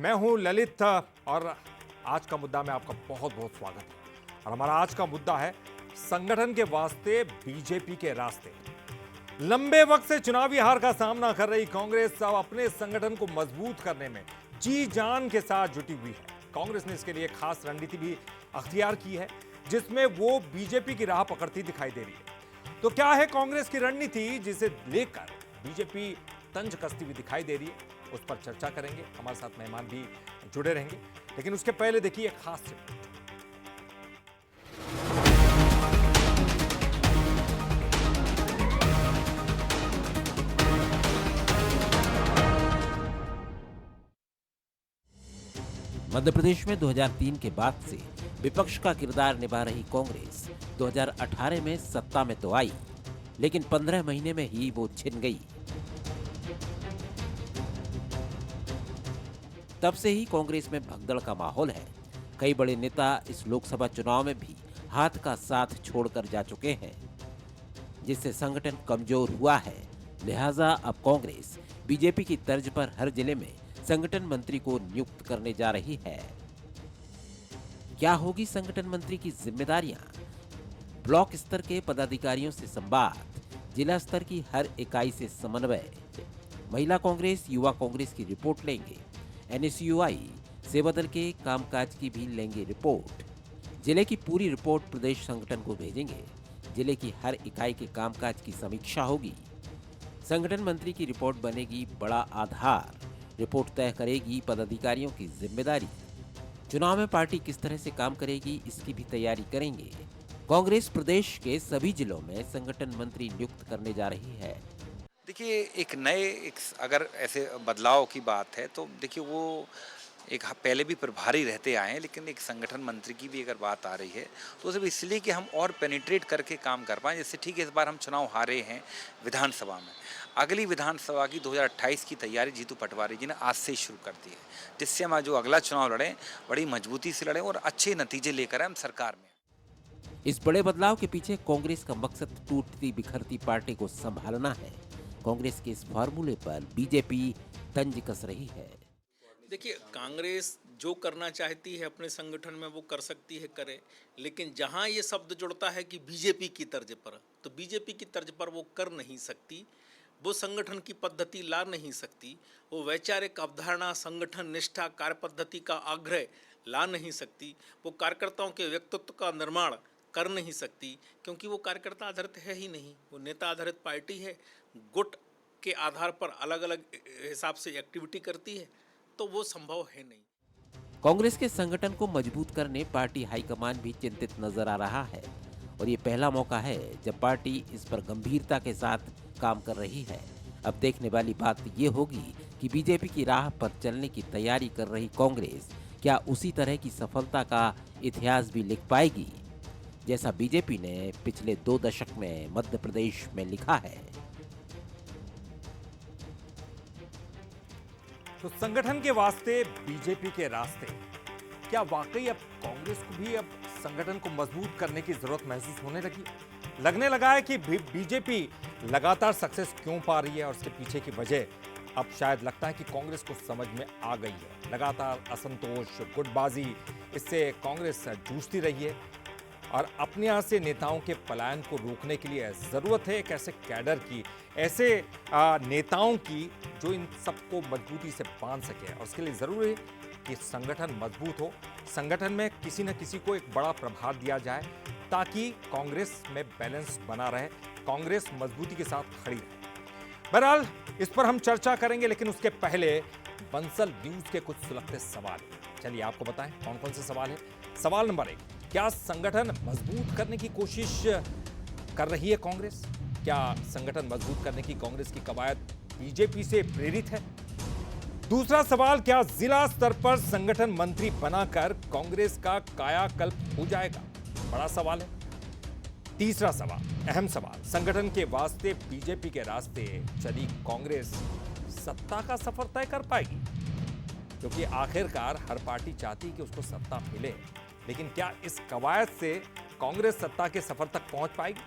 मैं हूं ललित और आज का मुद्दा में आपका बहुत बहुत स्वागत है। और हमारा आज का मुद्दा है संगठन के वास्ते बीजेपी के रास्ते। लंबे वक्त से चुनावी हार का सामना कर रही कांग्रेस अब अपने संगठन को मजबूत करने में जी जान के साथ जुटी हुई है। कांग्रेस ने इसके लिए खास रणनीति भी अख्तियार की है जिसमें वो बीजेपी की राह पकड़ती दिखाई दे रही है। तो क्या है कांग्रेस की रणनीति जिसे लेकर बीजेपी तंज कसती हुई दिखाई दे रही है, उस पर चर्चा करेंगे। हमारे साथ मेहमान भी जुड़े रहेंगे, लेकिन उसके पहले देखिए एक खास रिपोर्ट। मध्य प्रदेश में 2003 के बाद से विपक्ष का किरदार निभा रही कांग्रेस 2018 में सत्ता में तो आई, लेकिन 15 महीने में ही वो छिन गई। तब से ही कांग्रेस में भगदड़ का माहौल है। कई बड़े नेता इस लोकसभा चुनाव में भी हाथ का साथ छोड़कर जा चुके हैं, जिससे संगठन कमजोर हुआ है। लिहाजा अब कांग्रेस बीजेपी की तर्ज पर हर जिले में संगठन मंत्री को नियुक्त करने जा रही है। क्या होगी संगठन मंत्री की जिम्मेदारियां? ब्लॉक स्तर के पदाधिकारियों से संवाद, जिला स्तर की हर इकाई से समन्वय। महिला कांग्रेस, युवा कांग्रेस की रिपोर्ट लेंगे। एनएसयूआई सेवा दल के कामकाज की भी लेंगे रिपोर्ट। जिले की पूरी रिपोर्ट प्रदेश संगठन को भेजेंगे। जिले की हर इकाई के कामकाज की समीक्षा होगी। संगठन मंत्री की रिपोर्ट बनेगी बड़ा आधार। रिपोर्ट तय करेगी पदाधिकारियों की जिम्मेदारी। चुनाव में पार्टी किस तरह से काम करेगी, इसकी भी तैयारी करेंगे। कांग्रेस प्रदेश के सभी जिलों में संगठन मंत्री नियुक्त करने जा रही है। देखिए, अगर ऐसे बदलाव की बात है तो देखिए वो एक पहले भी प्रभारी रहते आए हैं, लेकिन एक संगठन मंत्री की भी अगर बात आ रही है तो सिर्फ इसलिए कि हम और पेनिट्रेट करके काम कर पाएं। जैसे ठीक है, इस बार हम चुनाव हारे हैं विधानसभा में, अगली विधानसभा की 2028 की तैयारी जीतू पटवारी जी ने आज से ही शुरू कर दी है, जिससे हम जो अगला चुनाव लड़ें बड़ी मजबूती से लड़ें और अच्छे नतीजे लेकर आए हम सरकार में। इस बड़े बदलाव के पीछे कांग्रेस का मकसद टूटती बिखरती पार्टी को संभालना है। कांग्रेस के इस फार्मूले पर बीजेपी तंज कस रही है। देखिए, कांग्रेस जो करना चाहती है अपने संगठन में वो कर सकती है, करे, लेकिन जहां ये शब्द जुड़ता है कि बीजेपी की तर्ज पर, तो बीजेपी की तर्ज पर वो कर नहीं सकती। वो संगठन की पद्धति ला नहीं सकती। वो वैचारिक अवधारणा, संगठन निष्ठा, कार्य पद्धति का आग्रह ला नहीं सकती। वो कार्यकर्ताओं के व्यक्तित्व का निर्माण कर नहीं सकती, क्योंकि वो कार्यकर्ता आधारित है ही नहीं। वो नेता आधारित पार्टी है, गुट के आधार पर अलग अलग हिसाब से एक्टिविटी करती है, तो वो संभव है नहीं। कांग्रेस के संगठन को मजबूत करने पार्टी हाईकमान भी चिंतित नजर आ रहा है, और ये पहला मौका है जब पार्टी इस पर गंभीरता के साथ काम कर रही है। अब देखने वाली बात ये होगी कि बीजेपी की राह पर चलने की तैयारी कर रही कांग्रेस क्या उसी तरह की सफलता का इतिहास भी लिख पाएगी, जैसा बीजेपी ने पिछले 2 दशक में मध्य प्रदेश में लिखा है। तो संगठन के वास्ते बीजेपी के रास्ते, क्या वाकई अब कांग्रेस को भी अब संगठन को मजबूत करने की जरूरत महसूस होने लगी? लगने लगा है कि बीजेपी लगातार सक्सेस क्यों पा रही है और उसके पीछे की वजह अब शायद लगता है कि कांग्रेस को समझ में आ गई है। लगातार असंतोष, गुटबाजी, इससे कांग्रेस जूझती रही है और अपने यहाँ से नेताओं के पलायन को रोकने के लिए ज़रूरत है एक ऐसे कैडर की, ऐसे नेताओं की जो इन सबको मजबूती से बांध सके। और उसके लिए ज़रूरी है कि संगठन मजबूत हो, संगठन में किसी न किसी को एक बड़ा प्रभार दिया जाए ताकि कांग्रेस में बैलेंस बना रहे, कांग्रेस मजबूती के साथ खड़ी रहे। बहरहाल इस पर हम चर्चा करेंगे, लेकिन उसके पहले बंसल न्यूज़ के कुछ सुलगते सवाल। चलिए आपको बताएं कौन कौन से सवाल है। सवाल नंबर 1, क्या संगठन मजबूत करने की कोशिश कर रही है कांग्रेस? क्या संगठन मजबूत करने की कांग्रेस की कवायद बीजेपी से प्रेरित है? दूसरा सवाल, क्या जिला स्तर पर संगठन मंत्री बनाकर कांग्रेस का कायाकल्प हो जाएगा? बड़ा सवाल है। तीसरा सवाल, अहम सवाल, संगठन के वास्ते बीजेपी के रास्ते चली कांग्रेस सत्ता का सफर तय कर पाएगी? क्योंकि आखिरकार हर पार्टी चाहती है कि उसको सत्ता मिले, लेकिन क्या इस कवायद से कांग्रेस सत्ता के सफर तक पहुंच पाएगी?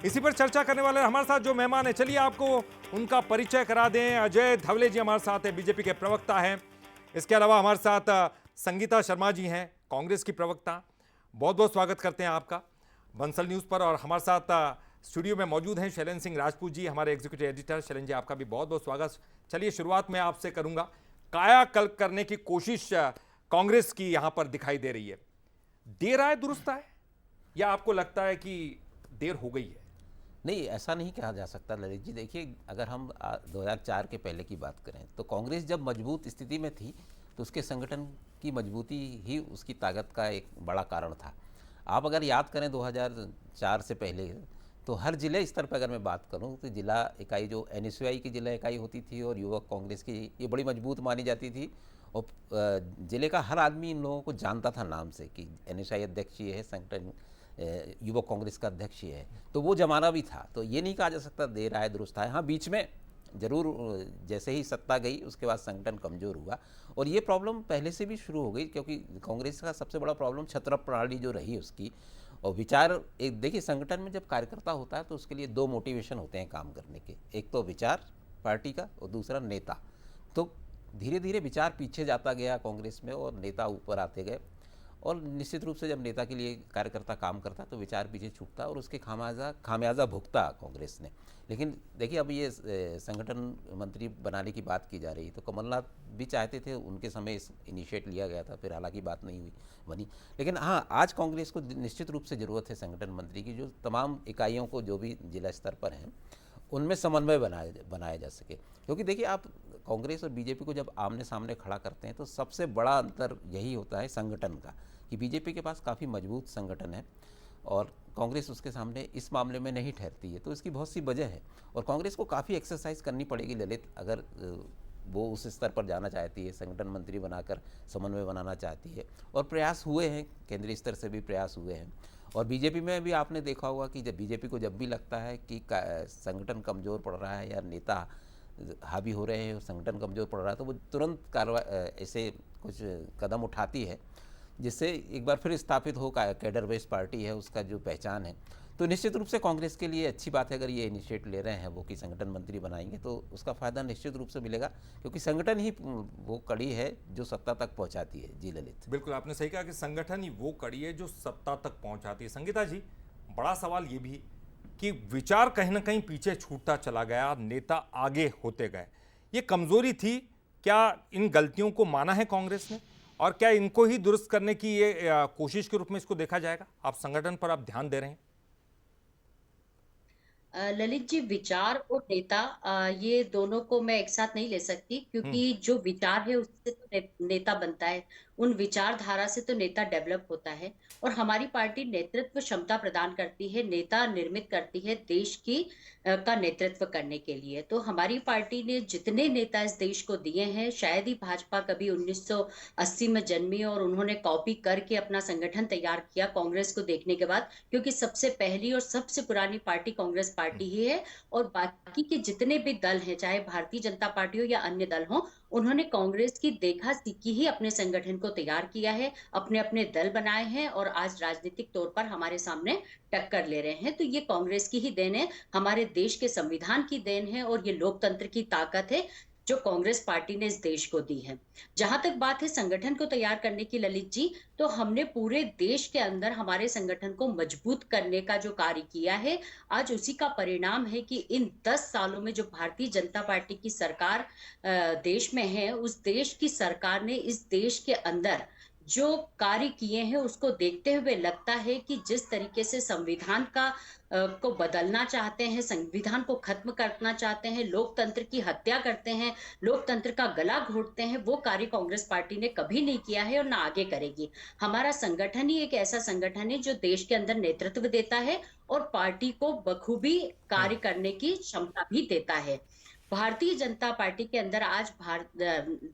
इसी पर चर्चा करने वाले हमारे साथ जो मेहमान हैं, चलिए आपको उनका परिचय करा दें। अजय धवले जी हमारे साथ हैं, बीजेपी के प्रवक्ता हैं। इसके अलावा हमारे साथ संगीता शर्मा जी हैं, कांग्रेस की प्रवक्ता। बहुत बहुत स्वागत करते हैं आपका बंसल न्यूज़ पर। और हमारे साथ स्टूडियो में मौजूद हैं शैलेंद्र सिंह राजपूत जी, हमारे एग्जीक्यूटिव एडिटर। शैलेंद्र जी, आपका भी बहुत बहुत स्वागत। चलिए, शुरुआत में आपसे करूंगा। कायाकल्प करने की कोशिश कांग्रेस की यहां पर दिखाई दे रही है। देर आए दुरुस्त आए, या आपको लगता है कि देर हो गई है? नहीं, ऐसा नहीं कहा जा सकता ललित जी। देखिए, अगर हम 2004 के पहले की बात करें तो कांग्रेस जब मजबूत स्थिति में थी तो उसके संगठन की मजबूती ही उसकी ताकत का एक बड़ा कारण था। आप अगर याद करें 2004 से पहले, तो हर जिले स्तर पर अगर मैं बात करूं तो जिला इकाई जो NSUI की जिला इकाई होती थी और युवक कांग्रेस की, ये बड़ी मजबूत मानी जाती थी। और जिले का हर आदमी इन लोगों को जानता था नाम से कि NSUI अध्यक्ष ये है, संगठन युवक कांग्रेस का अध्यक्ष ये है। तो वो जमाना भी था, तो ये नहीं कहा जा सकता देर आए दुरुस्त आए। हाँ, बीच में जरूर जैसे ही सत्ता गई उसके बाद संगठन कमज़ोर हुआ, और ये प्रॉब्लम पहले से भी शुरू हो गई, क्योंकि कांग्रेस का सबसे बड़ा प्रॉब्लम छत्र प्रणाली जो रही उसकी। और विचार, एक देखिए, संगठन में जब कार्यकर्ता होता है तो उसके लिए दो मोटिवेशन होते हैं काम करने के, एक तो विचार पार्टी का और दूसरा नेता। तो धीरे धीरे विचार पीछे जाता गया कांग्रेस में और नेता ऊपर आते गए, और निश्चित रूप से जब नेता के लिए कार्यकर्ता काम करता तो विचार पीछे छूटता और उसके खामियाजा भुगता कांग्रेस ने। लेकिन देखिए, अब ये संगठन मंत्री बनाने की बात की जा रही, तो कमलनाथ भी चाहते थे, उनके समय इनिशिएट लिया गया था, फिर हालांकि बात नहीं हुई बनी। लेकिन हाँ, आज कांग्रेस को निश्चित रूप से ज़रूरत है संगठन मंत्री की, जो तमाम इकाइयों को जो भी जिला स्तर पर हैं उनमें समन्वय बनाया जा सके। क्योंकि देखिए, आप कांग्रेस और बीजेपी को जब आमने सामने खड़ा करते हैं तो सबसे बड़ा अंतर यही होता है संगठन का, कि बीजेपी के पास काफ़ी मजबूत संगठन है और कांग्रेस उसके सामने इस मामले में नहीं ठहरती है। तो इसकी बहुत सी वजह है, और कांग्रेस को काफ़ी एक्सरसाइज करनी पड़ेगी ललित, अगर वो उस स्तर पर जाना चाहती है, संगठन मंत्री बनाकर समन्वय बनाना चाहती है। और प्रयास हुए हैं, केंद्रीय स्तर से भी प्रयास हुए हैं। और बीजेपी में भी आपने देखा होगा कि जब बीजेपी को जब भी लगता है कि संगठन कमज़ोर पड़ रहा है या नेता हावी हो रहे हैं, संगठन कमज़ोर पड़ रहा है, तो वो तुरंत ऐसे कुछ कदम उठाती है, जिससे एक बार फिर स्थापित हो कैडर बेस्ड पार्टी है, उसका जो पहचान है। तो निश्चित रूप से कांग्रेस के लिए अच्छी बात है अगर ये इनिशिएट ले रहे हैं वो, कि संगठन मंत्री बनाएंगे, तो उसका फ़ायदा निश्चित रूप से मिलेगा, क्योंकि संगठन ही वो कड़ी है जो सत्ता तक पहुंचाती है। जी ललित, बिल्कुल आपने सही कहा कि संगठन ही वो कड़ी है जो सत्ता तक पहुंचाती है। संगीता जी, बड़ा सवाल ये भी कि विचार कहीं ना कहीं पीछे छूटता चला गया, नेता आगे होते गए। ये कमजोरी थी क्या? इन गलतियों को माना है कांग्रेस ने, और क्या इनको ही दुरुस्त करने की ये कोशिश के रूप में इसको देखा जाएगा? आप संगठन पर आप ध्यान दे रहे हैं। ललित जी, विचार और नेता, ये दोनों को मैं एक साथ नहीं ले सकती, क्योंकि जो विचार है उससे तो नेता बनता है, उन विचारधारा से तो नेता डेवलप होता है। और हमारी पार्टी नेतृत्व क्षमता प्रदान करती है, नेता निर्मित करती है देश की का नेतृत्व करने के लिए। तो हमारी पार्टी ने जितने नेता इस देश को दिए हैं, शायद ही भाजपा कभी 1980 में जन्मी और उन्होंने कॉपी करके अपना संगठन तैयार किया कांग्रेस को देखने के बाद, क्योंकि सबसे पहली और सबसे पुरानी पार्टी कांग्रेस पार्टी ही है। और बाकी के जितने भी दल हैं, चाहे भारतीय जनता पार्टी हो या अन्य दल हो, उन्होंने कांग्रेस की देखा सीखी ही अपने संगठन को तैयार किया है, अपने अपने दल बनाए हैं और आज राजनीतिक तौर पर हमारे सामने टक्कर ले रहे हैं। तो ये कांग्रेस की ही देन है, हमारे देश के संविधान की देन है, और ये लोकतंत्र की ताकत है जो कांग्रेस पार्टी ने इस देश को दी है। जहां तक बात है संगठन को तैयार करने की ललित जी, तो हमने पूरे देश के अंदर हमारे संगठन को मजबूत करने का जो कार्य किया है, आज उसी का परिणाम है कि इन 10 सालों में जो भारतीय जनता पार्टी की सरकार देश में है, उस देश की सरकार ने इस देश के अंदर जो कार्य किए हैं उसको देखते हुए लगता है कि जिस तरीके से संविधान का को बदलना चाहते हैं, संविधान को खत्म करना चाहते हैं, लोकतंत्र की हत्या करते हैं, लोकतंत्र का गला घोटते हैं, वो कार्य कांग्रेस पार्टी ने कभी नहीं किया है और ना आगे करेगी। हमारा संगठन ही एक ऐसा संगठन है जो देश के अंदर नेतृत्व देता है और पार्टी को बखूबी कार्य करने की क्षमता भी देता है। भारतीय जनता पार्टी के अंदर आज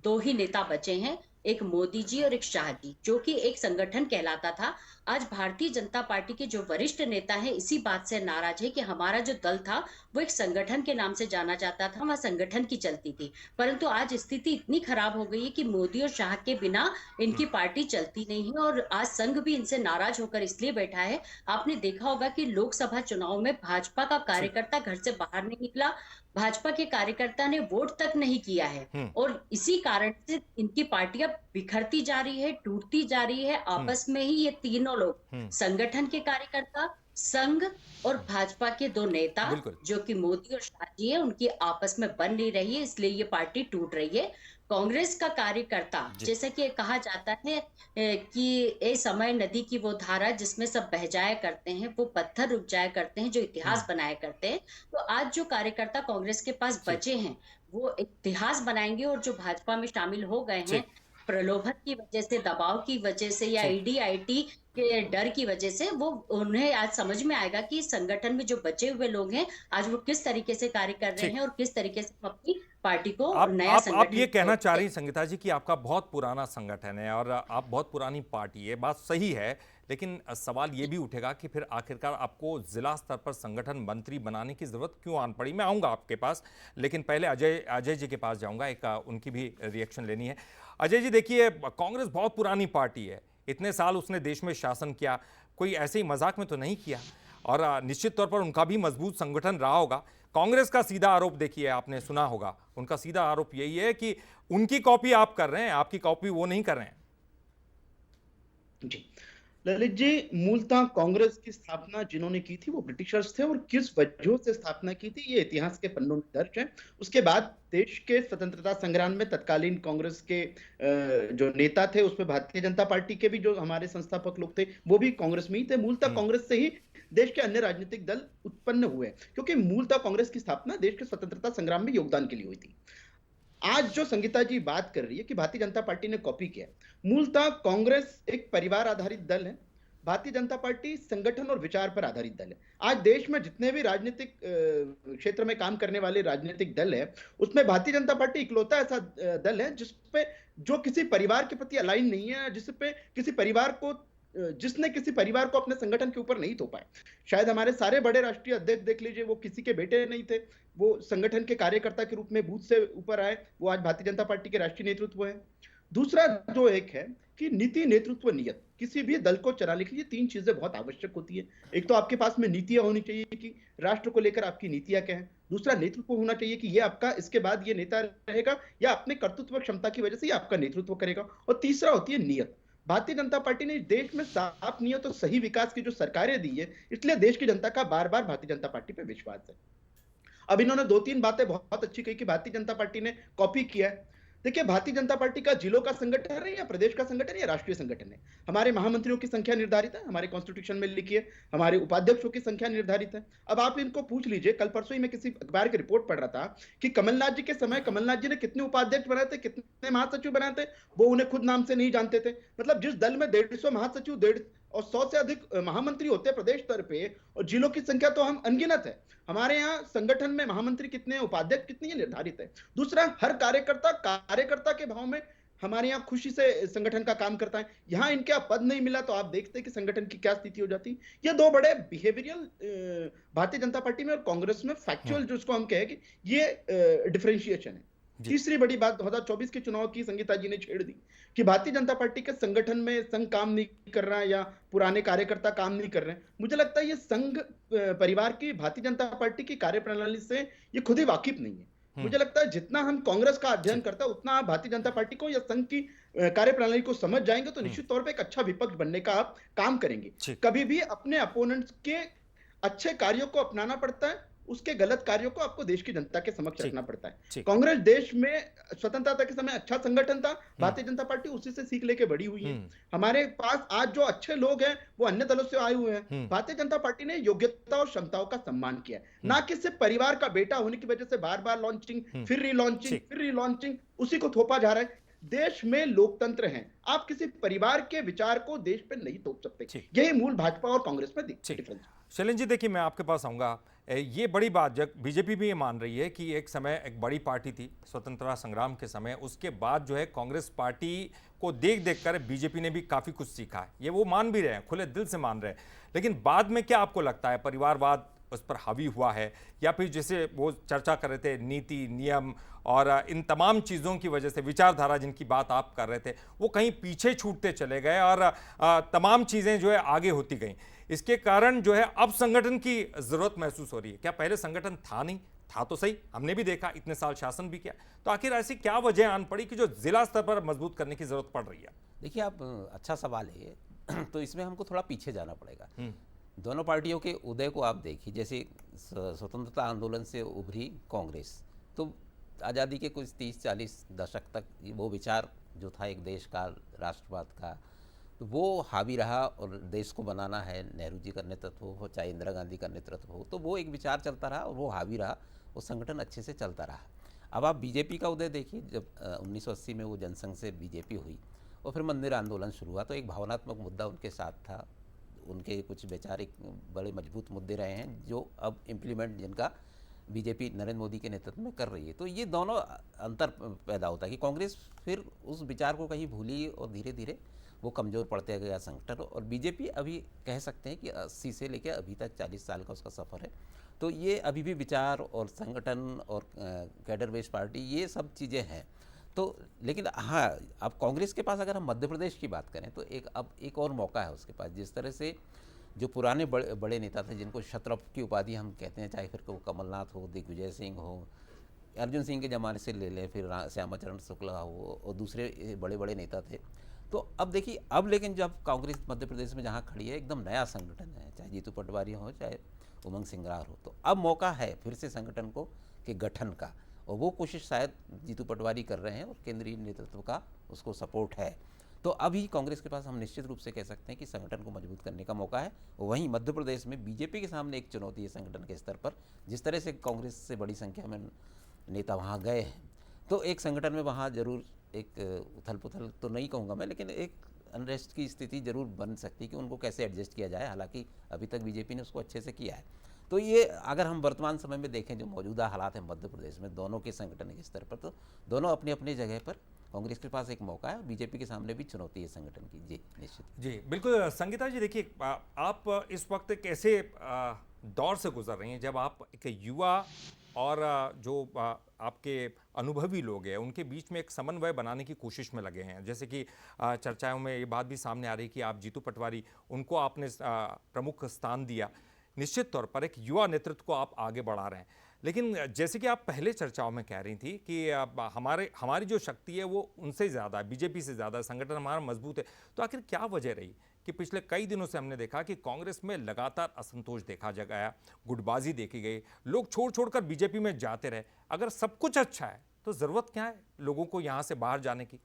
दो ही नेता बचे हैं, एक मोदी जी और एक शाह जी, जो कि एक संगठन कहलाता था। आज भारतीय जनता पार्टी के जो वरिष्ठ नेता हैं इसी बात से नाराज है कि हमारा जो दल था वो एक संगठन के नाम से जाना जाता था, वहां संगठन की चलती थी, परंतु आज स्थिति इतनी खराब हो गई है कि मोदी और शाह के बिना इनकी पार्टी चलती नहीं है। और आज संघ भी इनसे नाराज होकर इसलिए बैठा है, आपने देखा होगा कि लोकसभा चुनाव में भाजपा का कार्यकर्ता घर से बाहर नहीं निकला, भाजपा के कार्यकर्ता ने वोट तक नहीं किया है और इसी कारण से इनकी पार्टियां बिखरती जा रही है, टूटती जा रही है। आपस में ही ये तीनों लोग, संगठन के कार्यकर्ता, संघ और भाजपा के दो नेता, बिल्कुल। जो कि मोदी और शाह जी है, उनकी आपस में बन नहीं रही है, इसलिए ये पार्टी टूट रही है। कांग्रेस का कार्यकर्ता, जैसा कि कहा जाता है कि ए समय नदी की वो धारा जिसमें सब बह जाया करते हैं, वो पत्थर रुक जाया करते हैं, जो इतिहास बनाया करते हैं। तो आज जो कार्यकर्ता कांग्रेस के पास बचे हैं, वो इतिहास बनाएंगे और जो भाजपा में शामिल हो गए हैं, प्रलोभन की वजह से, दबाव की वजह से या ईडी-आईटी के डर की वजह से, वो उन्हें आज समझ में आएगा कि संगठन में जो बचे हुए लोग हैं, आज वो किस तरीके से कार्य कर रहे हैं और किस तरीके से हम अपनी पार्टी को नया आप संगठन ये कहना चाह रही हैं संगीता जी कि आपका बहुत पुराना संगठन है और आप बहुत पुरानी पार्टी है, बात सही है, लेकिन सवाल ये भी उठेगा कि फिर आखिरकार आपको जिला स्तर पर संगठन मंत्री बनाने की जरूरत क्यों आन पड़ी। मैं आऊंगा आपके पास, लेकिन पहले अजय जी के पास जाऊंगा, एक उनकी भी रिएक्शन लेनी है। अजय जी देखिए, कांग्रेस बहुत पुरानी पार्टी है, इतने साल उसने देश में शासन किया, कोई ऐसे ही मजाक में तो नहीं किया और निश्चित तौर पर उनका भी मजबूत संगठन रहा होगा। कांग्रेस का सीधा आरोप देखिए, आपने सुना होगा, उनका सीधा आरोप यही है कि उनकी कॉपी आप कर रहे हैं, आपकी कॉपी वो नहीं कर रहे हैं। जी ललित जी, मूलतः कांग्रेस की स्थापना जिन्होंने की थी वो ब्रिटिशर्स थे और किस वजह से स्थापना की थी ये इतिहास के पन्नों में दर्ज है। उसके बाद देश के स्वतंत्रता संग्राम में तत्कालीन कांग्रेस के जो नेता थे, उसमें भारतीय जनता पार्टी के भी जो हमारे संस्थापक लोग थे वो भी कांग्रेस में ही थे। मूलतः कांग्रेस से ही देश के अन्य राजनीतिक दल उत्पन्न हुए, क्योंकि मूलतः कांग्रेस की स्थापना देश के स्वतंत्रता संग्राम में योगदान के लिए हुई थी। आज जो संगीता जी बात कर रही है कि भारतीय जनता पार्टी ने कॉपी किया, मूलतः कांग्रेस एक परिवार आधारित दल है, भारतीय जनता पार्टी संगठन और विचार पर आधारित दल है। आज देश में जितने भी राजनीतिक क्षेत्र में काम करने वाले राजनीतिक दल है, उसमें भारतीय जनता पार्टी इकलौता ऐसा दल है जिसपे जो किसी परिवार के प्रति अलाइन नहीं है, जिसपे किसी परिवार को जिसने किसी परिवार को अपने संगठन के ऊपर नहीं थोपा है। शायद हमारे सारे बड़े राष्ट्रीय अध्यक्ष देख लीजिए, वो किसी के बेटे नहीं थे, वो संगठन के कार्यकर्ता के रूप में बूथ से ऊपर आए, वो आज भारतीय जनता पार्टी के राष्ट्रीय नेतृत्व है। दूसरा जो एक है कि नीति, नेतृत्व, नियत, किसी भी दल को चलाने के लिए तीन चीजें बहुत आवश्यक होती है। एक तो आपके पास में नीतियां होनी चाहिए कि राष्ट्र को लेकर आपकी नीतियां क्या है। दूसरा नेतृत्व होना चाहिए कि ये आपका इसके बाद ये नेता रहेगा या अपने कर्तृत्व क्षमता की वजह से ये आपका नेतृत्व करेगा। और तीसरा होती है नियत। भारतीय जनता पार्टी ने देश में साफ नियत और सही विकास की जो सरकारें दी है, इसलिए देश की जनता का बार बार भारतीय जनता पार्टी पे विश्वास है। अब इन्होंने दो तीन बातें बहुत अच्छी कही कि भारतीय जनता पार्टी ने कॉपी किया है। देखिए, भारतीय जनता पार्टी का जिलों का संगठन है या प्रदेश का संगठन है या राष्ट्रीय संगठन है। हमारे महामंत्रियों की संख्या निर्धारित है, हमारे कॉन्स्टिट्यूशन में लिखी है, हमारे उपाध्यक्षों की संख्या निर्धारित है। अब आप इनको पूछ लीजिए, कल परसों ही मैं किसी अखबार की रिपोर्ट पढ़ रहा था कि कमलनाथ जी के समय कमलनाथ जी ने कितने उपाध्यक्ष बनाए थे, कितने महासचिव बनाए थे, वो उन्हें खुद नाम से नहीं जानते थे। मतलब जिस दल में 150 महासचिव, 150 और 100 से अधिक महामंत्री होते हैं प्रदेश स्तर पे, और जिलों की संख्या तो हम अनगिनत है। हमारे यहाँ संगठन में महामंत्री कितने हैं, उपाध्यक्ष कितने हैं, निर्धारित है। दूसरा, हर कार्यकर्ता के भाव में हमारे यहाँ खुशी से संगठन का काम करता है। यहाँ इनके पद नहीं मिला तो आप देखते हैं कि संगठन की क्या स्थिति हो जाती। ये दो बड़े बिहेवियरल भारतीय जनता पार्टी में और कांग्रेस में फैक्चुअल जिसको हम कहें कि ये डिफरेंशिएशन है। तीसरी बड़ी बात 2024 के चुनाव की संगीता जी ने छेड़ दी कि भारतीय जनता पार्टी के संगठन में संघ काम नहीं कर रहा है या पुराने कार्यकर्ता काम नहीं कर रहे हैं। मुझे लगता है ये संघ परिवार की भारतीय जनता पार्टी की कार्यप्रणाली से ये खुद ही वाकिफ नहीं है। मुझे लगता है जितना हम कांग्रेस का अध्ययन करता है उतना आप भारतीय जनता पार्टी को या संघ की कार्यप्रणाली को समझ जाएंगे तो निश्चित तौर पर एक अच्छा विपक्ष बनने का आप काम करेंगे। कभी भी अपने अपोनेंट्स के अच्छे कार्यों को अपनाना पड़ता है, उसके गलत कार्यों को आपको देश की जनता के समक्ष रखना पड़ता है। कांग्रेस देश में स्वतंत्रता के समय अच्छा संगठन था, भारतीय जनता पार्टी उसी से सीख लेके बड़ी हुई है। हमारे पास आज जो अच्छे लोग हैं वो अन्य दलों से आए हुए हैं। भारतीय जनता पार्टी ने योग्यता और क्षमताओं का सम्मान किया है, ना कि सिर्फ परिवार का बेटा होने की वजह से बार बार लॉन्चिंग, फिर रीलॉन्चिंग उसी को थोपा जा रहा है। देश में लोकतंत्र है, आप किसी परिवार के विचार को देश पे नहीं थोप सकते। यही मूल भाजपा और कांग्रेस में डिफरेंस। शैलेंद्र जी देखिए, मैं आपके पास आऊंगा। ये बड़ी बात जब बीजेपी भी ये मान रही है कि एक समय एक बड़ी पार्टी थी स्वतंत्रता संग्राम के समय, उसके बाद जो है कांग्रेस पार्टी को देख देख कर बीजेपी ने भी काफ़ी कुछ सीखा है, ये वो मान भी रहे हैं, खुले दिल से मान रहे हैं। लेकिन बाद में क्या आपको लगता है, परिवारवाद उस पर हावी हुआ है या फिर जैसे वो चर्चा कर रहे थे नीति, नियम और इन तमाम चीज़ों की वजह से, विचारधारा जिनकी बात आप कर रहे थे, वो कहीं पीछे छूटते चले गए और तमाम चीज़ें जो है आगे होती गई। इसके कारण जो है अब संगठन की ज़रूरत महसूस हो रही है। क्या पहले संगठन था नहीं, था तो सही, हमने भी देखा, इतने साल शासन भी किया, तो आखिर ऐसी क्या वजह आन पड़ी कि जो जिला स्तर पर मजबूत करने की जरूरत पड़ रही है? देखिए आप अच्छा सवाल है ये तो इसमें हमको थोड़ा पीछे जाना पड़ेगा। दोनों पार्टियों के उदय को आप देखिए, जैसे स्वतंत्रता आंदोलन से उभरी कांग्रेस, तो आज़ादी के कुछ 30-40 दशक तक वो विचार जो था एक देश का राष्ट्रवाद का, तो वो हावी रहा और देश को बनाना है, नेहरू जी का नेतृत्व हो चाहे इंदिरा गांधी का नेतृत्व हो, तो वो एक विचार चलता रहा और वो हावी रहा, वो संगठन अच्छे से चलता रहा। अब आप बीजेपी का उदय देखिए, जब 1980 में वो जनसंघ से बीजेपी हुई और फिर मंदिर आंदोलन शुरू हुआ, तो एक भावनात्मक मुद्दा उनके साथ था, उनके कुछ वैचारिक बड़े मजबूत मुद्दे रहे हैं जो अब इम्प्लीमेंट जिनका बीजेपी नरेंद्र मोदी के नेतृत्व में कर रही है। तो ये दोनों अंतर पैदा होता है कि कांग्रेस फिर उस विचार को कहीं भूली और धीरे धीरे वो कमज़ोर पड़ते गया संगठन, और बीजेपी अभी कह सकते हैं कि 80 से लेकर अभी तक 40 साल का उसका सफ़र है। तो ये अभी भी विचार और संगठन और कैडर बेस्ड पार्टी ये सब चीज़ें हैं। तो लेकिन हाँ, अब कांग्रेस के पास अगर हम मध्य प्रदेश की बात करें तो अब एक और मौका है उसके पास। जिस तरह से जो पुराने बड़े नेता थे जिनको क्षत्रप की उपाधि हम कहते हैं, चाहे फिर वो कमलनाथ हो, दिग्विजय सिंह हो, अर्जुन सिंह के ज़माने से ले लें, फिर श्यामाचरण शुक्ला हो और दूसरे बड़े बड़े नेता थे। तो अब देखिए, अब लेकिन जब कांग्रेस मध्य प्रदेश में जहाँ खड़ी है, एकदम नया संगठन है, चाहे जीतू पटवारी हो चाहे उमंग सिंगरार हो, तो अब मौका है फिर से संगठन को के गठन का, और वो कोशिश शायद जीतू पटवारी कर रहे हैं और केंद्रीय नेतृत्व का उसको सपोर्ट है। तो अभी कांग्रेस के पास हम निश्चित रूप से कह सकते हैं कि संगठन को मजबूत करने का मौका है। वहीं मध्य प्रदेश में बीजेपी के सामने एक चुनौती है संगठन के स्तर पर, जिस तरह से कांग्रेस से बड़ी संख्या में नेता वहाँ गए हैं, तो एक संगठन में वहाँ जरूर एक उथल पुथल तो नहीं कहूँगा मैं, लेकिन एक अनरेस्ट की स्थिति जरूर बन सकती है कि उनको कैसे एडजस्ट किया जाए। हालांकि अभी तक बीजेपी ने उसको अच्छे से किया है। तो ये अगर हम वर्तमान समय में देखें जो मौजूदा हालात हैं मध्य प्रदेश में दोनों के संगठन के स्तर पर, तो दोनों अपनी अपनी जगह पर कांग्रेस के पास एक मौका है, बीजेपी के सामने भी चुनौती है संगठन की। जी निश्चित। जी बिल्कुल। संगीता जी देखिए, आप इस वक्त कैसे दौर से गुजर रही हैं जब आप एक युवा और जो आपके अनुभवी लोग हैं उनके बीच में एक समन्वय बनाने की कोशिश में लगे हैं? जैसे कि चर्चाओं में ये बात भी सामने आ रही कि आप जीतू पटवारी, उनको आपने प्रमुख स्थान दिया, निश्चित तौर पर एक युवा नेतृत्व को आप आगे बढ़ा रहे हैं। लेकिन जैसे कि आप पहले चर्चाओं में कह रही थी कि हमारी जो शक्ति है वो उनसे ज़्यादा है, बीजेपी से ज़्यादा, संगठन हमारा मजबूत है, तो आखिर क्या वजह रही कि पिछले कई दिनों से हमने देखा कि कांग्रेस में लगातार असंतोष देखा गया, गुटबाजी देखी गई, लोग छोड़ कर बीजेपी में जाते रहे? अगर सब कुछ अच्छा है तो ज़रूरत क्या है लोगों को यहाँ से बाहर जाने की?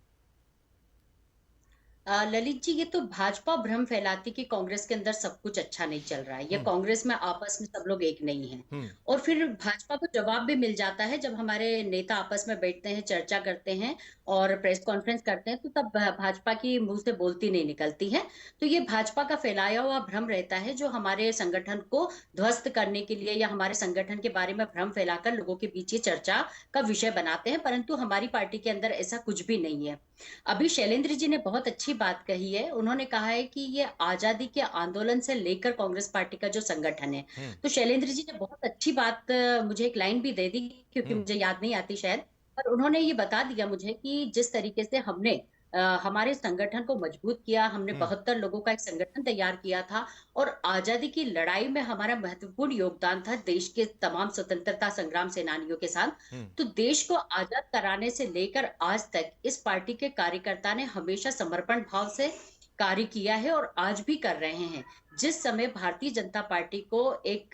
ललित जी, ये तो भाजपा भ्रम फैलाती कि कांग्रेस के अंदर सब कुछ अच्छा नहीं चल रहा है या कांग्रेस में आपस में सब लोग एक नहीं हैं। और फिर भाजपा को जवाब भी मिल जाता है जब हमारे नेता आपस में बैठते हैं, चर्चा करते हैं और प्रेस कॉन्फ्रेंस करते हैं, तो तब भाजपा की मुंह से बोलती नहीं निकलती है। तो ये भाजपा का फैलाया हुआ भ्रम रहता है जो हमारे संगठन को ध्वस्त करने के लिए या हमारे संगठन के बारे में भ्रम फैलाकर लोगों के बीच चर्चा का विषय बनाते हैं, परंतु हमारी पार्टी के अंदर ऐसा कुछ भी नहीं है। अभी शैलेंद्र जी ने बहुत अच्छी बात कही है। उन्होंने कहा है कि ये आजादी के आंदोलन से लेकर कांग्रेस पार्टी का जो संगठन है, तो शैलेंद्र जी ने बहुत अच्छी बात, मुझे एक लाइन भी दे दी क्योंकि मुझे याद नहीं आती शायद, पर उन्होंने ये बता दिया मुझे कि जिस तरीके से हमने हमारे संगठन को मजबूत किया, हमने 72 लोगों का एक संगठन तैयार किया था और आजादी की लड़ाई में हमारा महत्वपूर्ण योगदान था देश के तमाम स्वतंत्रता संग्राम सेनानियों के साथ। तो देश को आजाद कराने से लेकर आज तक इस पार्टी के कार्यकर्ता ने हमेशा समर्पण भाव से कार्य किया है और आज भी कर रहे हैं। जिस समय भारतीय जनता पार्टी को एक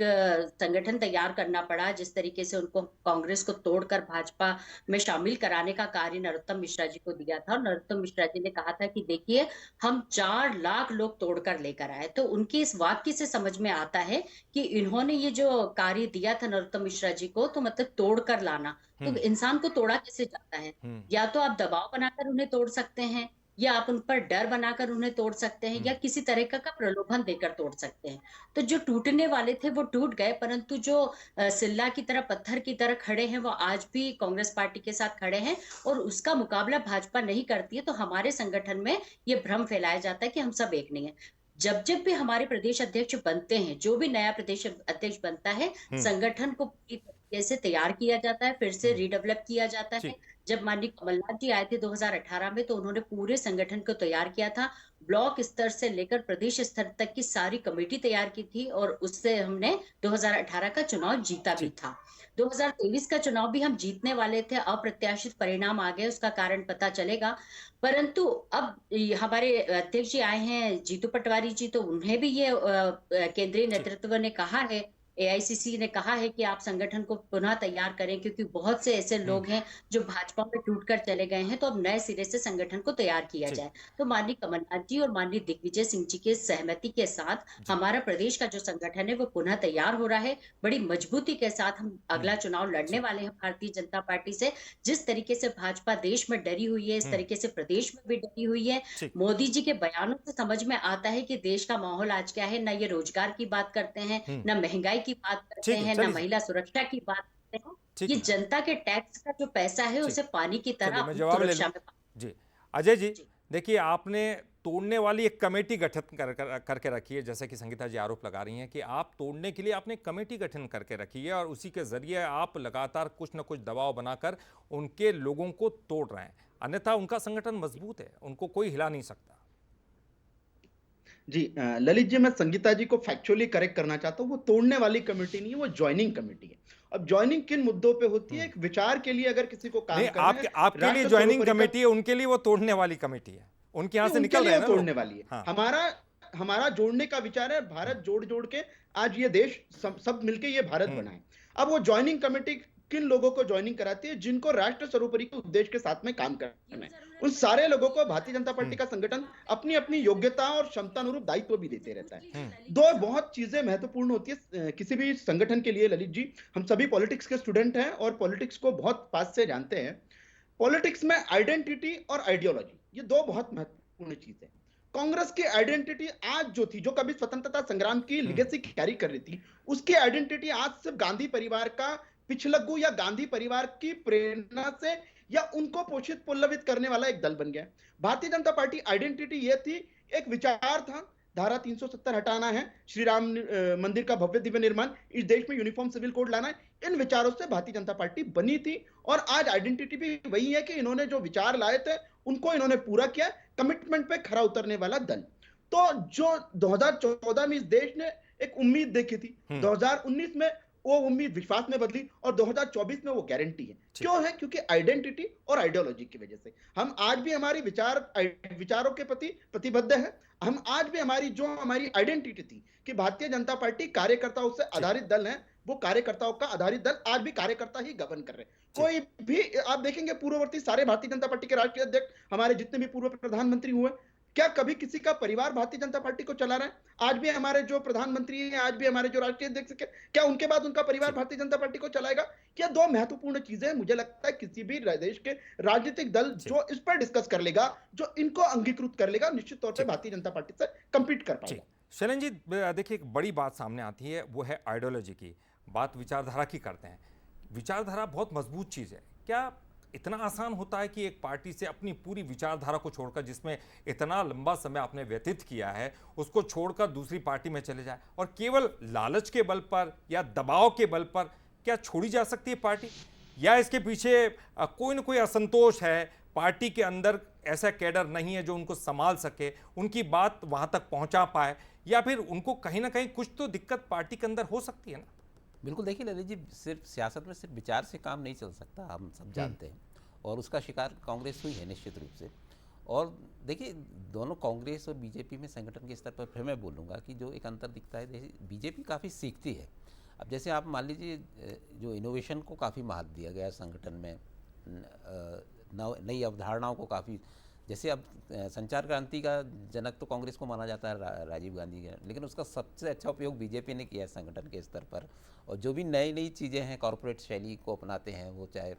संगठन तैयार करना पड़ा, जिस तरीके से उनको कांग्रेस को तोड़कर भाजपा में शामिल कराने का कार्य नरोत्तम मिश्रा जी को दिया था, और नरोत्तम मिश्रा जी ने कहा था कि देखिए हम 4 लाख लोग तोड़कर लेकर आए, तो उनके इस वाक्य से समझ में आता है कि इन्होंने ये जो कार्य दिया था नरोत्तम मिश्रा जी को, तो मतलब तोड़ कर लाना, तो इंसान को तोड़ा कैसे जाता है? या तो आप दबाव बनाकर उन्हें तोड़ सकते हैं, या आप उन पर डर बनाकर उन्हें तोड़ सकते हैं, या किसी तरह का प्रलोभन देकर तोड़ सकते हैं। तो जो टूटने वाले थे वो टूट गए, परंतु जो सिल्ला की तरह, पत्थर की तरह खड़े हैं, वो आज भी कांग्रेस पार्टी के साथ खड़े हैं और उसका मुकाबला भाजपा नहीं करती है। तो हमारे संगठन में ये भ्रम फैलाया जाता है कि हम सब एक नहीं है। जब जब भी हमारे प्रदेश अध्यक्ष बनते हैं, जो भी नया प्रदेश अध्यक्ष बनता है, संगठन को पूरी तरीके से तैयार किया जाता है, फिर से रीडेवलप किया जाता है, जब माननीय कमलनाथ जी आए थे 2018 में, तो उन्होंने पूरे संगठन को तैयार किया था। ब्लॉक स्तर से लेकर प्रदेश स्तर तक की सारी कमेटी तैयार की थी और उससे हमने 2018 का चुनाव जीता भी जी। था। 2023 का चुनाव भी हम जीतने वाले थे, अप्रत्याशित परिणाम आ गए, उसका कारण पता चलेगा। परंतु अब हमारे अध्यक्ष जी आए हैं जीतू पटवारी जी, तो उन्हें भी ये केंद्रीय जी। नेतृत्व ने कहा है, एआईसीसी ने कहा है कि आप संगठन को पुनः तैयार करें, क्योंकि बहुत से ऐसे हम्म। लोग हैं जो भाजपा में टूटकर चले गए हैं, तो अब नए सिरे से संगठन को तैयार किया जी। जाए। तो माननीय कमलनाथ जी और माननीय दिग्विजय सिंह जी के सहमति के साथ जी। हमारा प्रदेश का जो संगठन है वो पुनः तैयार हो रहा है। बड़ी मजबूती के साथ हम अगला चुनाव लड़ने जी। वाले हैं भारतीय जनता पार्टी से। जिस तरीके से भाजपा देश में डरी हुई है, इस तरीके से प्रदेश में भी डरी हुई है। जी। मोदी जी के बयानों से समझ में आता है कि देश का माहौल आज क्या है। ना ये रोजगार की बात करते हैं, ना महंगाई की बात करते ठीक है, हैं, ना चलिए। महिला सुरक्षा की बात करते हैं। ठीक ये है। जनता के टैक्स का जो पैसा है ठीक। उसे पानी की तरह चलिए मैं अपनी जवाब ले लूं। सुरक्षा में जी। अजय जी, जी। देखिए आपने तोड़ने वाली एक कमेटी गठन करके रखी है, जैसे कि संगीता जी आरोप लगा रही हैं कि आप तोड़ने के लिए आपने कमेटी गठन करके रखी है और उसी के जरिए आप लगातार कुछ न कुछ दबाव बनाकर उनके लोगों को तोड़ रहे हैं, अन्यथा उनका संगठन मजबूत है, उनको कोई हिला नहीं सकता। जी ललित जी, मैं संगीता जी को फैक्चुअली करेक्ट करना चाहता हूँ। वो तोड़ने वाली कमेटी नहीं है, वो ज्वाइनिंग कमेटी है। अब ज्वाइनिंग किन मुद्दों पे होती है? एक विचार के लिए अगर किसी को काम नहीं, करना है, आपके लिए राष्ट्र ज्वाइनिंग सर्वोपरि का, कमेटी है, उनके लिए वो तोड़ने वाली कमेटी है, उनके यहाँ नहीं, से उनके निकल लिए रहे वो हैं ना तोड़ने लोग। वाली है। हाँ। हमारा हमारा जोड़ने का विचार है, भारत जोड़ जोड़ के आज ये देश सब मिलके ये भारत बना है। अब वो ज्वाइनिंग कमेटी किन लोगों को ज्वाइनिंग कराती है? जिनको राष्ट्र सर्वोपरि के उद्देश्य के साथ में काम करना है। उन सारे लोगों को भारतीय जनता पार्टी का संगठन अपनी अपनी योग्यता और क्षमता अनुरूप दायित्व भी देते रहता है। दो बहुत चीजें महत्वपूर्ण होती है किसी भी संगठन के लिए ललित जी। हम सभी पॉलिटिक्स के स्टूडेंट हैं और पॉलिटिक्स को बहुत पास से जानते हैं। पॉलिटिक्स में आइडेंटिटी और आइडियोलॉजी, ये दो बहुत महत्वपूर्ण चीजें हैं। कांग्रेस की आइडेंटिटी आज जो थी, जो कभी स्वतंत्रता संग्राम की लिगेसी कैरी कर रही थी, उसकी आइडेंटिटी आज सिर्फ गांधी परिवार का पिछलग्गू या गांधी परिवार की प्रेरणा से या उनको पोषित पल्लवित करने वाला एक दल बन गया। भारतीय जनता पार्टी आइडेंटिटी ये थी, एक विचार था, धारा 370 हटाना है, श्री राम मंदिर का भव्य दिव्य निर्माण, इस देश में यूनिफॉर्म सिविल कोड लाना है। इन विचारों से भारतीय जनता पार्टी बनी थी और आज आइडेंटिटी भी वही है कि इन्होंने जो विचार लाए थे उनको इन्होंने पूरा किया, कमिटमेंट पे खरा उतरने वाला दल। तो जो 2014 में इस देश ने एक उम्मीद देखी थी, 2019 में वो उम्मीद विश्वास में बदली और 2024 में वो गारंटी है। क्यों है? क्योंकि आइडेंटिटी और आइडियोलॉजी की वजह से हम आज भी हमारी विचारों के प्रति प्रतिबद्ध हैं। हम आज भी हमारी आइडेंटिटी थी कि भारतीय जनता पार्टी कार्यकर्ताओं से आधारित दल है, वो कार्यकर्ताओं का आधारित दल आज भी कार्यकर्ता ही गवर्न कर रहे हैं। कोई भी आप देखेंगे पूर्ववर्ती सारे भारतीय जनता पार्टी के राष्ट्रीय अध्यक्ष, हमारे जितने भी पूर्व प्रधानमंत्री हुए, क्या कभी किसी का परिवार भारतीय जनता पार्टी को चला रहा है? आज भी हमारे जो प्रधानमंत्री हैं, आज भी हमारे जो राष्ट्रीय अध्यक्ष, क्या उनके बाद उनका परिवार भारतीय जनता पार्टी को चलाएगा? क्या दो महत्वपूर्ण चीजें हैं। मुझे लगता है किसी भी देश के राजनीतिक दल जो इस पर डिस्कस कर लेगा, जो इनको अंगीकृत कर लेगा, निश्चित तौर पर भारतीय जनता पार्टी से कंपीट कर पाएगा। शैलेंद्र जी, देखिए एक बड़ी बात सामने आती है, वो है आइडियोलॉजी की बात, विचारधारा की करते हैं। विचारधारा बहुत मजबूत चीज़ है। क्या इतना आसान होता है कि एक पार्टी से अपनी पूरी विचारधारा को छोड़कर, जिसमें इतना लंबा समय आपने व्यतीत किया है, उसको छोड़कर दूसरी पार्टी में चले जाए और केवल लालच के बल पर या दबाव के बल पर क्या छोड़ी जा सकती है पार्टी? या इसके पीछे कोई ना कोई असंतोष है, पार्टी के अंदर ऐसा कैडर नहीं है जो उनको संभाल सके, उनकी बात वहां तक पहुंचा पाए, या फिर उनको कहीं ना कहीं कुछ तो दिक्कत पार्टी के अंदर हो सकती है ना? बिल्कुल, देखिए ललित जी, सिर्फ सियासत में सिर्फ विचार से काम नहीं चल सकता, हम सब जानते हैं, और उसका शिकार कांग्रेस हुई है निश्चित रूप से। और देखिए, दोनों कांग्रेस और बीजेपी में संगठन के स्तर पर फिर मैं बोलूँगा कि जो एक अंतर दिखता है, बीजेपी काफ़ी सीखती है। अब जैसे आप मान लीजिए, जो इनोवेशन को काफ़ी महत्व दिया गया संगठन में, नई अवधारणाओं को काफ़ी, जैसे अब संचार क्रांति का जनक तो कांग्रेस को माना जाता है, राजीव गांधी का, लेकिन उसका सबसे अच्छा उपयोग बीजेपी ने किया है संगठन के स्तर पर। और जो भी नई नई चीज़ें हैं, कॉरपोरेट शैली को अपनाते हैं, वो चाहे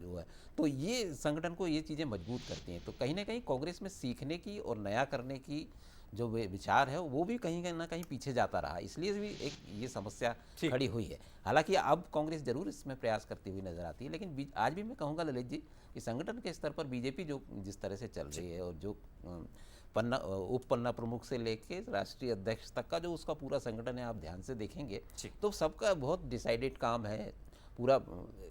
जो है, तो ये संगठन को ये चीज़ें मजबूत करती हैं। तो कहीं ना कहीं कांग्रेस में सीखने की और नया करने की जो विचार है, वो भी कहीं ना कहीं पीछे जाता रहा, इसलिए भी एक ये समस्या खड़ी हुई है। हालांकि अब कांग्रेस जरूर इसमें प्रयास करती हुई नजर आती है, लेकिन आज भी मैं कहूँगा ललित जी कि संगठन के स्तर पर बीजेपी जो जिस तरह से चल रही है, और जो उप पन्ना प्रमुख से लेके राष्ट्रीय अध्यक्ष तक का जो उसका पूरा संगठन है, आप ध्यान से देखेंगे तो सबका बहुत डिसाइडेड काम है, पूरा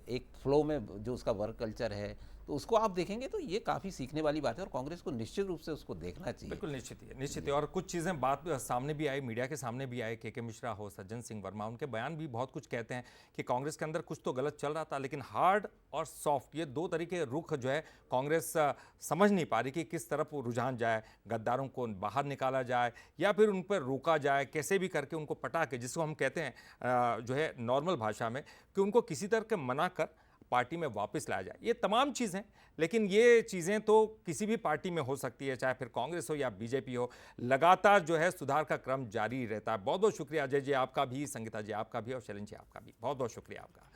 एक फ्लो में जो उसका वर्क कल्चर है, तो उसको आप देखेंगे तो ये काफ़ी सीखने वाली बात है और कांग्रेस को निश्चित रूप से उसको देखना चाहिए। बिल्कुल निश्चित ही। और कुछ चीज़ें बात सामने भी आई, मीडिया के सामने भी आए, के मिश्रा हो, सज्जन सिंह वर्मा, उनके बयान भी बहुत कुछ कहते हैं कि कांग्रेस के अंदर कुछ तो गलत चल रहा था, लेकिन हार्ड और सॉफ्ट ये दो तरीके रुख जो है कांग्रेस समझ नहीं पा रही कि किस तरफ रुझान जाए, गद्दारों को बाहर निकाला जाए या फिर उन पर रोका जाए, कैसे भी करके उनको पटा के, जिसको हम कहते हैं जो है नॉर्मल भाषा में, कि उनको किसी तरह के मना कर पार्टी में वापस लाया जाए। ये तमाम चीज़ें, लेकिन ये चीज़ें तो किसी भी पार्टी में हो सकती है, चाहे फिर कांग्रेस हो या बीजेपी हो। लगातार जो है सुधार का क्रम जारी रहता है। बहुत बहुत शुक्रिया अजय जी आपका भी, संगीता जी आपका भी और शैलेंद्र जी आपका भी, बहुत बहुत शुक्रिया आपका।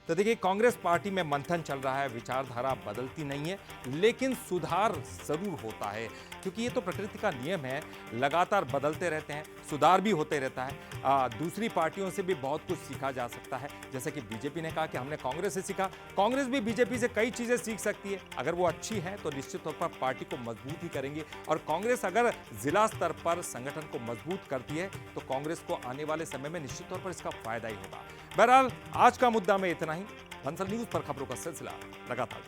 तो देखिए, कांग्रेस पार्टी में मंथन चल रहा है, विचारधारा बदलती नहीं है, लेकिन सुधार जरूर होता है, क्योंकि ये तो प्रकृति का नियम है, लगातार बदलते रहते हैं, सुधार भी होते रहता है। दूसरी पार्टियों से भी बहुत कुछ सीखा जा सकता है, जैसे कि बीजेपी ने कहा कि हमने कांग्रेस से सीखा, कांग्रेस भी बीजेपी से कई चीज़ें सीख सकती है। अगर वो अच्छी है तो निश्चित तौर पर पार्टी को मजबूत ही करेंगे, और कांग्रेस अगर जिला स्तर पर संगठन को मजबूत करती है तो कांग्रेस को आने वाले समय में निश्चित तौर पर इसका फायदा ही होगा। बहरहाल आज का मुद्दा में इतना ही। बंसल न्यूज पर खबरों का सिलसिला लगातार।